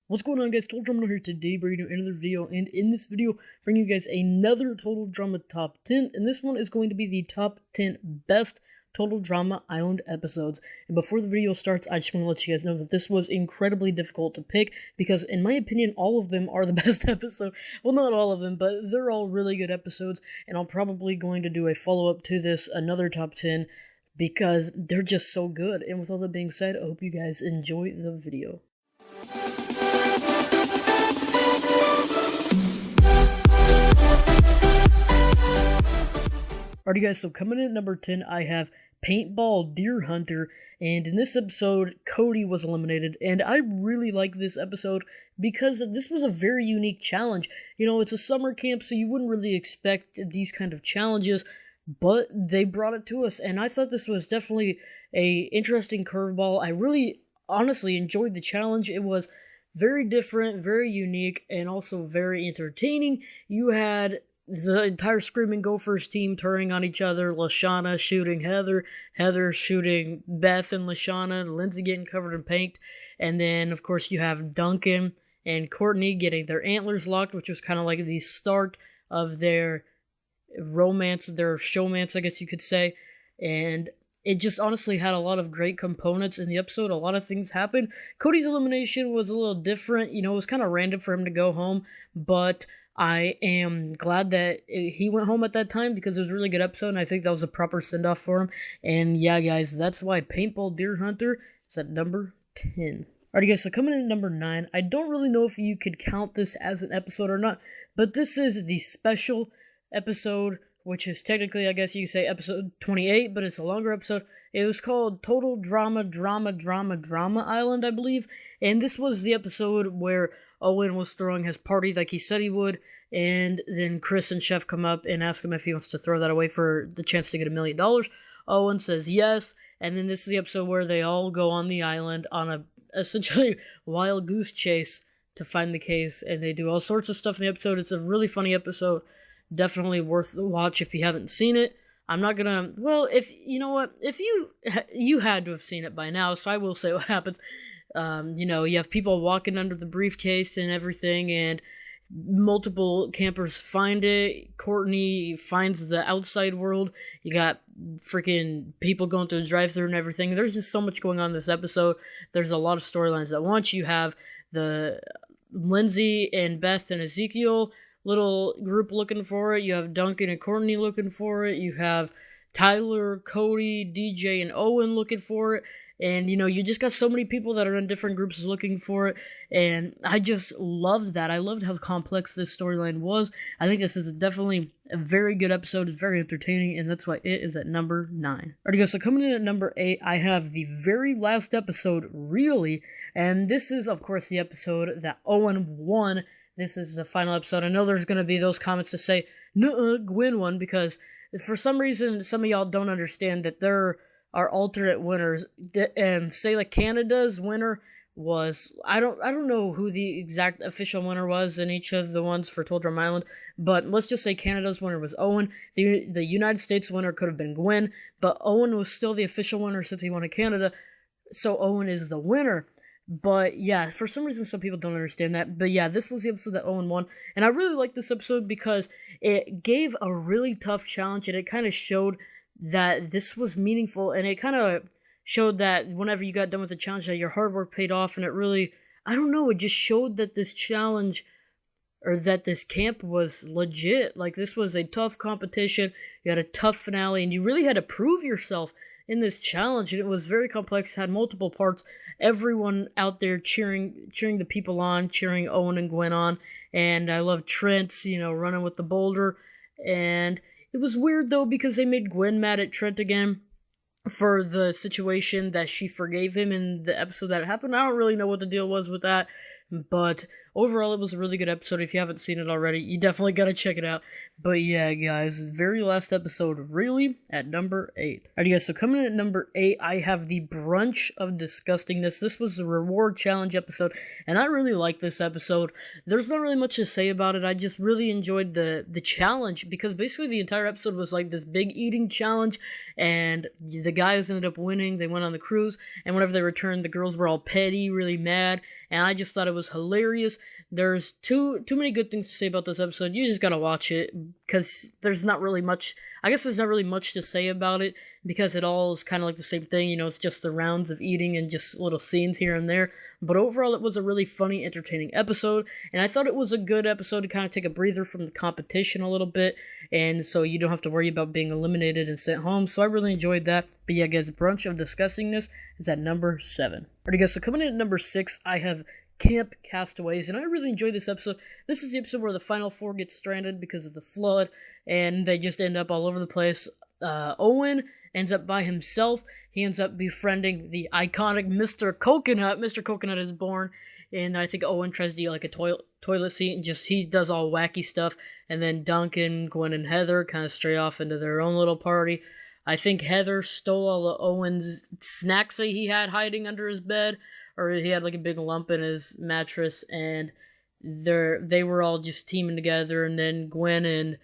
What's going on, guys? Total Drama here today, bringing you another video, and in this video, bringing you guys another Total Drama Top 10, and this one is going to be the top 10 best Total Drama Island episodes. And before the video starts, I just want to let you guys know that this was incredibly difficult to pick, because in my opinion, all of them are the best episode. Well, not all of them, but they're all really good episodes, and I'm probably going to do a follow-up to this, another top 10, because they're just so good. And with all that being said, I hope you guys enjoy the video. Alrighty guys, so coming in at number 10, I have Paintball Deer Hunter, and in this episode, Cody was eliminated, and I really like this episode because this was a very unique challenge. You know, it's a summer camp, so you wouldn't really expect these kind of challenges, but they brought it to us, and I thought this was definitely a interesting curveball. I really, honestly enjoyed the challenge. It was very different, very unique, and also very entertaining. You had the entire Screaming Gophers team turning on each other, Lashana shooting Heather, Heather shooting Beth and Lashana, and Lindsay getting covered in paint, and then, of course, you have Duncan and Courtney getting their antlers locked, which was kind of like the start of their romance, their showmance, I guess you could say, and it just honestly had a lot of great components in the episode. A lot of things happened. Cody's elimination was a little different. You know, it was kind of random for him to go home, but I am glad that he went home at that time because it was a really good episode, and I think that was a proper send-off for him. And yeah, guys, that's why Paintball Deer Hunter is at number 10. Alright, guys, so coming in at number 9, I don't really know if you could count this as an episode or not, but this is the special episode, which is technically, I guess you could say, episode 28, but it's a longer episode. It was called Total Drama Island, I believe, and this was the episode where Owen was throwing his party like he said he would, and then Chris and Chef come up and ask him if he wants to throw that away for the chance to get $1 million. Owen says yes, and then this is the episode where they all go on the island on a essentially wild goose chase to find the case, and they do all sorts of stuff in the episode. It's a really funny episode. Definitely worth the watch if you haven't seen it. I'm not gonna, well, if, you know what, if you had to have seen it by now, so I will say what happens. You know, you have people walking under the briefcase and everything, and multiple campers find it. Courtney finds the outside world. You got freaking people going through the drive-thru and everything. There's just so much going on in this episode. There's a lot of storylines at once. You have the Lindsay and Beth and Ezekiel little group looking for it. You have Duncan and Courtney looking for it. You have Tyler, Cody, DJ, and Owen looking for it. And, you know, you just got so many people that are in different groups looking for it. And I just loved that. I loved how complex this storyline was. I think this is definitely a very good episode. It's very entertaining, and that's why it is at number 9. Alright, guys, so coming in at number 8, I have the very last episode, really. And this is, of course, the episode that Owen won. This is the final episode. I know there's going to be those comments to say, nuh-uh, Gwen won, because for some reason, some of y'all don't understand that there are alternate winners, and say like Canada's winner was, I don't know who the exact official winner was in each of the ones for Total Drama Island, but let's just say Canada's winner was Owen. The United States winner could have been Gwen, but Owen was still the official winner since he won in Canada, so Owen is the winner. But yeah, for some reason some people don't understand that. But yeah, this was the episode that Owen won, and I really like this episode because it gave a really tough challenge, and it kind of showed that this was meaningful, and it kind of showed that whenever you got done with the challenge that your hard work paid off, and it really, I don't know, it just showed that this challenge, or that this camp was legit. Like, this was a tough competition, you had a tough finale, and you really had to prove yourself in this challenge, and it was very complex, had multiple parts, everyone out there cheering the people on, cheering Owen and Gwen on, and I love Trent, you know, running with the boulder, and it was weird, though, because they made Gwen mad at Trent again for the situation that she forgave him in the episode that happened. I don't really know what the deal was with that, but overall, it was a really good episode. If you haven't seen it already, you definitely gotta check it out. But yeah, guys, very last episode, really, at number 8. Alright, guys, so coming in at number 8, I have the Brunch of Disgustingness. This was the reward challenge episode, and I really like this episode. There's not really much to say about it. I just really enjoyed the challenge, because basically the entire episode was like this big eating challenge, and the guys ended up winning. They went on the cruise, and whenever they returned, the girls were all petty, really mad, and I just thought it was hilarious. There's too many good things to say about this episode. You just gotta watch it, because there's not really much, I guess there's not really much to say about it, because it all is kind of like the same thing, it's just the rounds of eating and just little scenes here and there. But overall, it was a really funny, entertaining episode, and I thought it was a good episode to kind of take a breather from the competition a little bit, and so you don't have to worry about being eliminated and sent home. So I really enjoyed that. But yeah, guys, Brunch of Discussing This is at number 7. Alright, guys, so coming in at number 6, I have Camp Castaways, and I really enjoyed this episode. This is the episode where the final 4 get stranded because of the flood, and they just end up all over the place. Owen ends up by himself. He ends up befriending the iconic Mr. Coconut. Mr. Coconut is born, and I think Owen tries to eat like a toilet seat, and he does all wacky stuff. And then Duncan, Gwen, and Heather kind of stray off into their own little party. I think Heather stole all of Owen's snacks that he had hiding under his bed, or he had like a big lump in his mattress, and they were all just teaming together. And then Gwen and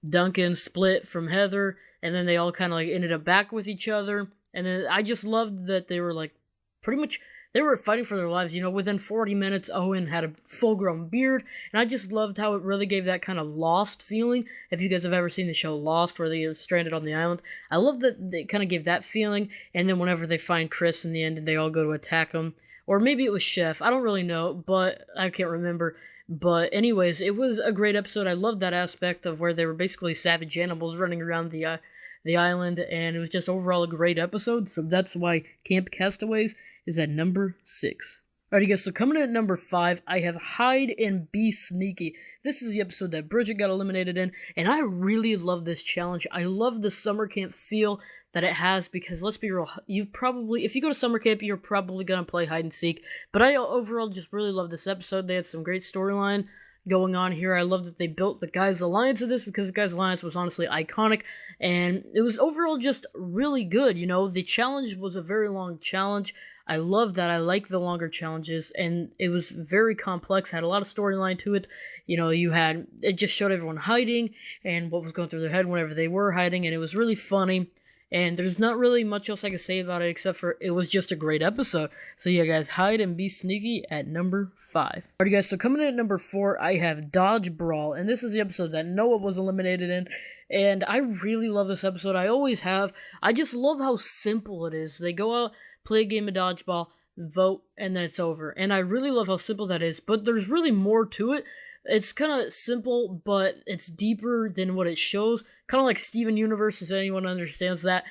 Duncan split from Heather, and then they all kind of like ended up back with each other. And then I just loved that they were like pretty much, they were fighting for their lives. Within 40 minutes, Owen had a full-grown beard, and I just loved how it really gave that kind of Lost feeling. If you guys have ever seen the show Lost, where they are stranded on the island, I love that they kind of gave that feeling. And then whenever they find Chris in the end, and they all go to attack him, or maybe it was Chef, I don't really know, but I can't remember. But anyways, it was a great episode. I loved that aspect of where they were basically savage animals running around the island, and it was just overall a great episode. So that's why Camp Castaways is at number 6. Alrighty, guys, so coming in at number 5, I have Hide and Be Sneaky. This is the episode that Bridget got eliminated in, and I really love this challenge. I love the summer camp feel that it has, because let's be real, if you go to summer camp, you're probably going to play hide and seek. But I overall just really love this episode. They had some great storyline going on here. I love that they built the Guys Alliance of this, because the Guys Alliance was honestly iconic, and it was overall just really good. The challenge was a very long challenge. I love that. I like the longer challenges, and it was very complex, had a lot of storyline to it. It just showed everyone hiding and what was going through their head whenever they were hiding, and it was really funny. And there's not really much else I can say about it, except for it was just a great episode. So yeah, guys, Hide and Be Sneaky at number 5. Alright, guys, so coming in at number 4, I have Dodge Brawl, and this is the episode that Noah was eliminated in, and I really love this episode. I always have. I just love how simple it is. They go out, play a game of dodgeball, vote, and then it's over. And I really love how simple that is, but there's really more to it. It's kind of simple, but it's deeper than what it shows. Kind of like Steven Universe, if anyone understands that.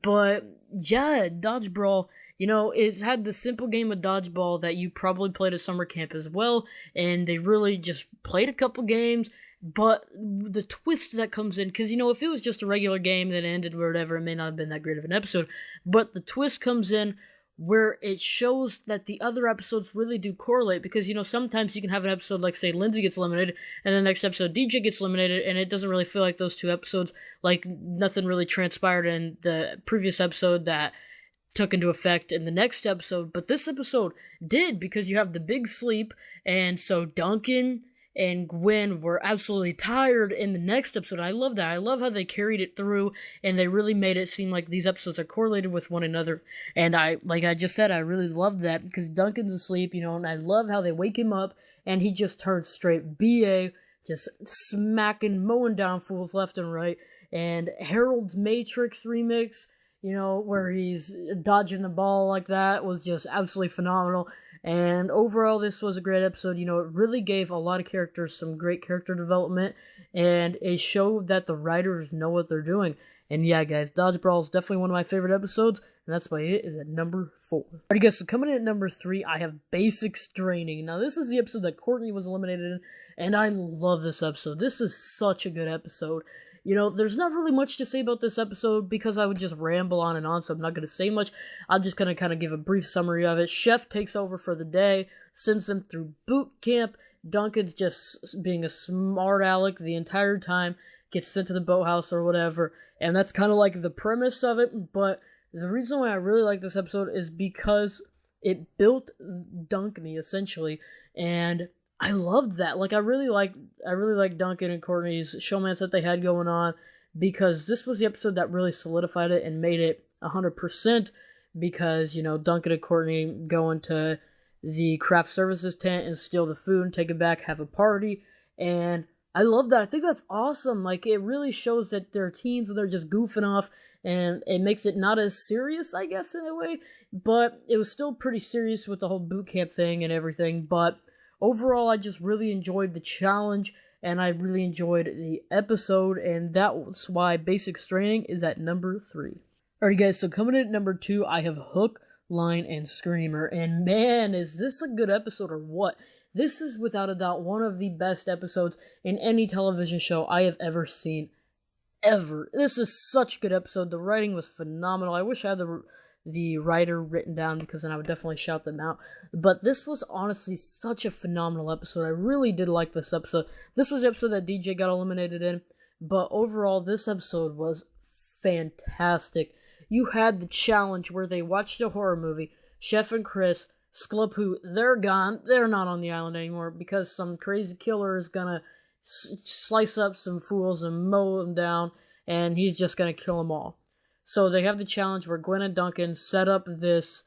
But yeah, Dodge Brawl, it's had the simple game of dodgeball that you probably played at summer camp as well. And they really just played a couple games. But the twist that comes in, because, if it was just a regular game that ended or whatever, it may not have been that great of an episode. But the twist comes in where it shows that the other episodes really do correlate, because, sometimes you can have an episode like, say, Lindsay gets eliminated, and the next episode DJ gets eliminated, and it doesn't really feel like those two episodes, like, nothing really transpired in the previous episode that took into effect in the next episode. But this episode did, because you have the big sleep, and so Duncan and Gwen were absolutely tired in the next episode. I love that. I love how they carried it through, and they really made it seem like these episodes are correlated with one another. And like I just said, I really love that, because Duncan's asleep, and I love how they wake him up, and he just turns straight BA, just smacking, mowing down fools left and right. And Harold's Matrix remix, where he's dodging the ball like that, was just absolutely phenomenal. And overall, this was a great episode. It really gave a lot of characters some great character development, and it showed that the writers know what they're doing. And yeah, guys, Dodge Brawl is definitely one of my favorite episodes, and that's why it is at number 4. Alright, guys, so coming in at number 3, I have Basics Training. Now, this is the episode that Courtney was eliminated in, and I love this episode. This is such a good episode. There's not really much to say about this episode, because I would just ramble on and on, so I'm not going to say much. I'm just going to kind of give a brief summary of it. Chef takes over for the day, sends them through boot camp. Duncan's just being a smart aleck the entire time, gets sent to the boathouse or whatever, and that's kind of like the premise of it. But the reason why I really like this episode is because it built Duncan, essentially, and I loved that. I really like Duncan and Courtney's showmance that they had going on, because this was the episode that really solidified it and made it 100%, because, Duncan and Courtney going to the craft services tent and steal the food and take it back, have a party. And I love that. I think that's awesome. Like, it really shows that they're teens and they're just goofing off, and it makes it not as serious, I guess, in a way. But it was still pretty serious with the whole boot camp thing and everything. But overall, I just really enjoyed the challenge, and I really enjoyed the episode, and that's why Basic Training is at number 3. Alright guys, so coming in at number 2, I have Hook, Line, and Screamer, and man, is this a good episode or what? This is without a doubt one of the best episodes in any television show I have ever seen, ever. This is such a good episode. The writing was phenomenal. I wish I had the writer written down, because then I would definitely shout them out. But this was honestly such a phenomenal episode. I really did like this episode. This was the episode that DJ got eliminated in, but overall, this episode was fantastic. You had the challenge where they watched a horror movie. Chef and Chris, Sklepu, they're gone. They're not on the island anymore because some crazy killer is gonna slice up some fools and mow them down, and he's just gonna kill them all. So they have the challenge where Gwen and Duncan set up this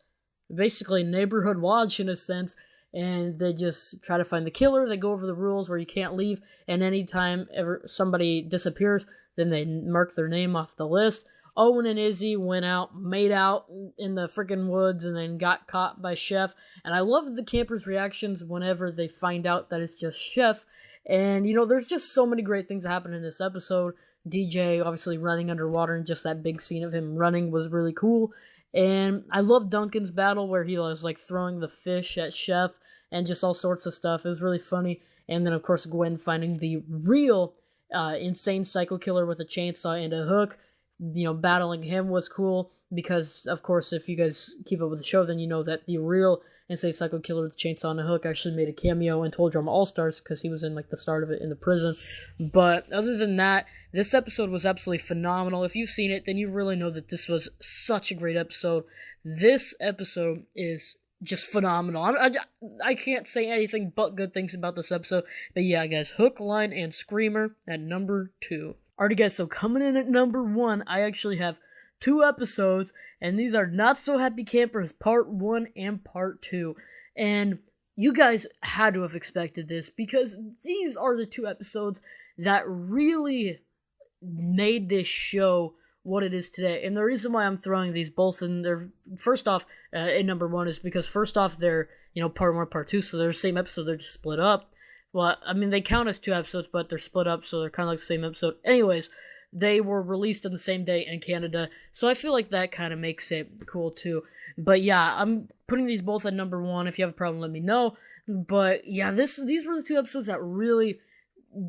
basically neighborhood watch in a sense, and they just try to find the killer. They go over the rules where you can't leave, and anytime somebody disappears, then they mark their name off the list. Owen and Izzy went out, made out in the freaking woods, and then got caught by Chef. And I love the campers' reactions whenever they find out that it's just Chef. And, there's just so many great things that happen in this episode. DJ obviously running underwater, and just that big scene of him running was really cool. And I love Duncan's battle where he was like throwing the fish at Chef and just all sorts of stuff. It was really funny. And then, of course, Gwen finding the real insane psycho killer with a chainsaw and a hook. Battling him was cool because, of course, if you guys keep up with the show, then you know that the real insane psycho killer with the chainsaw and a hook actually made a cameo in Total Drama All-Stars because he was in the start of it in the prison. But other than that, this episode was absolutely phenomenal. If you've seen it, then you really know that this was such a great episode. This episode is just phenomenal. I can't say anything but good things about this episode. But yeah, guys, Hook, Line, and Screamer at number 2. Alrighty guys, so coming in at number 1, I actually have 2 episodes, and these are Not So Happy Campers Part 1 and Part 2. And you guys had to have expected this, because these are the 2 episodes that really made this show what it is today. And the reason why I'm throwing these both in there, first off, in number 1 is because first off, they're, Part 1, Part 2, so they're the same episode, they're just split up. Well, I mean, they count as 2 episodes, but they're split up, so they're kind of like the same episode. Anyways, they were released on the same day in Canada, so I feel like that kind of makes it cool, too. But yeah, I'm putting these both at number 1. If you have a problem, let me know. But yeah, these were the 2 episodes that really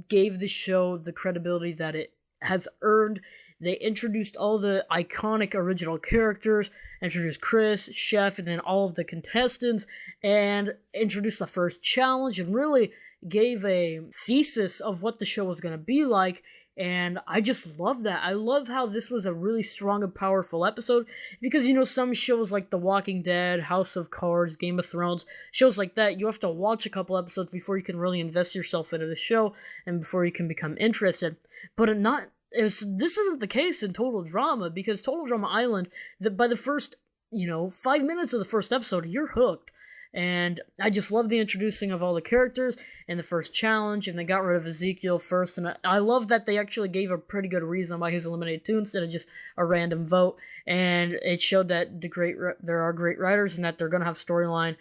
gave the show the credibility that it has earned. They introduced all the iconic original characters, introduced Chris, Chef, and then all of the contestants, and introduced the first challenge, and really gave a thesis of what the show was going to be like, and I just love that. I love how this was a really strong and powerful episode, because, some shows like The Walking Dead, House of Cards, Game of Thrones, shows like that, you have to watch a couple episodes before you can really invest yourself into the show, and before you can become interested. But this isn't the case in Total Drama, because Total Drama Island, by the first, 5 minutes of the first episode, you're hooked. And I just love the introducing of all the characters in the first challenge, and they got rid of Ezekiel first, and I love that they actually gave a pretty good reason why he was eliminated too, instead of just a random vote, and it showed that there are great writers, and that they're going to have storyline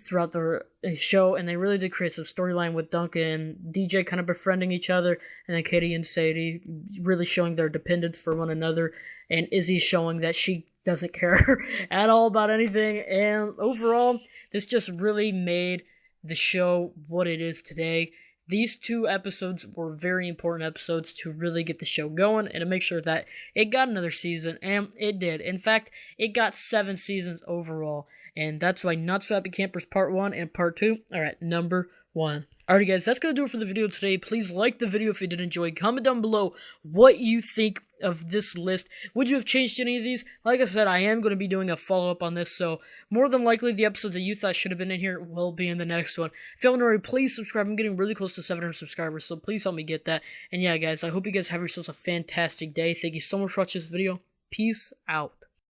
throughout the show, and they really did create some storyline with Duncan and DJ kind of befriending each other, and then Katie and Sadie really showing their dependence for one another, and Izzy showing that she doesn't care at all about anything, and overall, this just really made the show what it is today. These 2 episodes were very important episodes to really get the show going and to make sure that it got another season, and it did. In fact, it got 7 seasons overall, and that's why Not So Happy Campers Part 1 and Part 2 are at number 1. Alrighty guys, that's going to do it for the video today. Please like the video if you did enjoy. Comment down below what you think of this list. Would you have changed any of these? Like I said, I am going to be doing a follow-up on this, so more than likely the episodes that you thought should have been in here will be in the next one. If you haven't already, please subscribe. I'm getting really close to 700 subscribers, so please help me get that. And yeah, guys, I hope you guys have yourselves a fantastic day. Thank you so much for watching this video. Peace out.